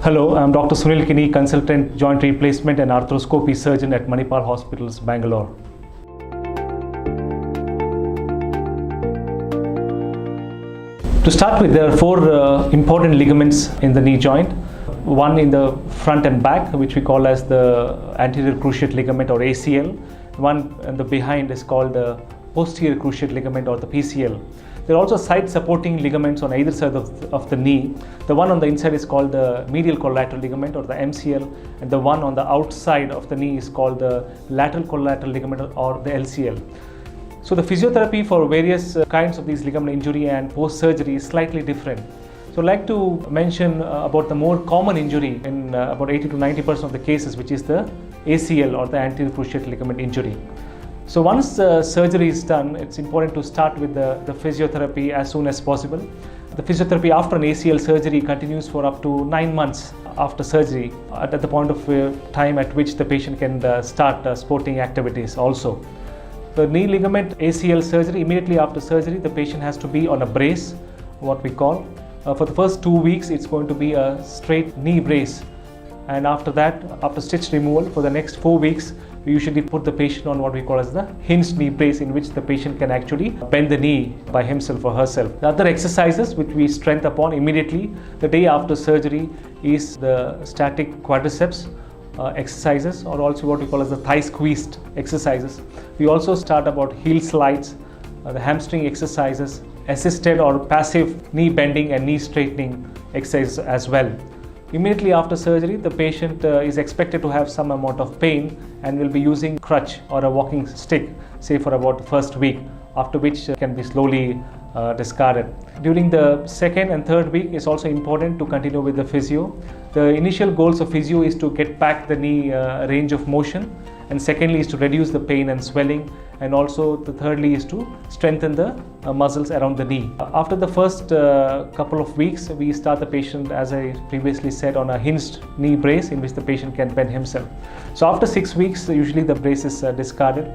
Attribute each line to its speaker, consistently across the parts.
Speaker 1: Hello, I'm Dr. Sunil Kini, Consultant Joint Replacement and Arthroscopy Surgeon at Manipal Hospitals, Bangalore. To start with, there are four important ligaments in the knee joint. One in the front and back, which we call as the anterior cruciate ligament or ACL. One in the behind is called the posterior cruciate ligament or the PCL. There are also side supporting ligaments on either side of the knee. The one on the inside is called the medial collateral ligament or the MCL, and the one on the outside of the knee is called the lateral collateral ligament or the LCL. So the physiotherapy for various kinds of these ligament injury and post-surgery is slightly different. So I'd like to mention about the more common injury in about 80 to 90% of the cases, which is the ACL or the anterior cruciate ligament injury. So once the surgery is done, it's important to start with the physiotherapy as soon as possible. The physiotherapy after an ACL surgery continues for up to 9 months after surgery, at the point of time at which the patient can start sporting activities also. The knee ligament ACL surgery, immediately after surgery, the patient has to be on a brace, what we call. For the first 2 weeks, it's going to be a straight knee brace. And after that, after stitch removal, for the next 4 weeks, we usually put the patient on what we call as the hinged knee brace, in which the patient can actually bend the knee by himself or herself. The other exercises which we strengthen upon immediately the day after surgery is the static quadriceps exercises, or also what we call as the thigh squeezed exercises. We also start about heel slides, the hamstring exercises, assisted or passive knee bending and knee straightening exercises as well. Immediately after surgery, the patient is expected to have some amount of pain and will be using crutch or a walking stick, say for about the first week, after which can be slowly discarded. During the second and third week, it's also important to continue with the physio. The initial goals of physio is to get back the knee range of motion, and secondly is to reduce the pain and swelling, and also the thirdly is to strengthen the muscles around the knee. After the first couple of weeks, we start the patient, as I previously said, on a hinged knee brace in which the patient can bend himself. So after 6 weeks, usually the brace is discarded.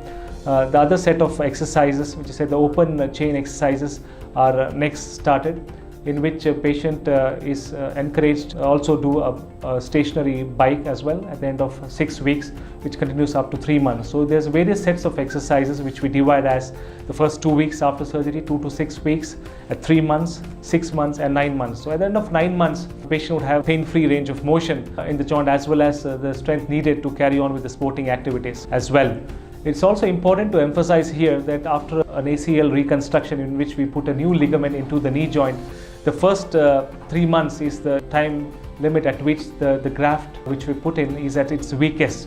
Speaker 1: The other set of exercises, which is the open chain exercises, are next started, in which a patient is encouraged also do a stationary bike as well at the end of 6 weeks, which continues up to 3 months. So there's various sets of exercises which we divide as the first 2 weeks after surgery, 2 to 6 weeks, at 3 months, 6 months and 9 months. So at the end of 9 months, the patient would have pain-free range of motion in the joint, as well as the strength needed to carry on with the sporting activities as well. It's also important to emphasize here that after an ACL reconstruction in which we put a new ligament into the knee joint, the first 3 months is the time limit at which the graft which we put in is at its weakest.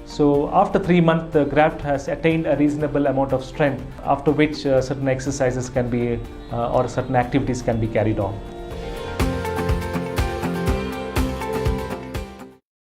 Speaker 1: So after 3 months, the graft has attained a reasonable amount of strength, after which certain exercises can be or certain activities can be carried on.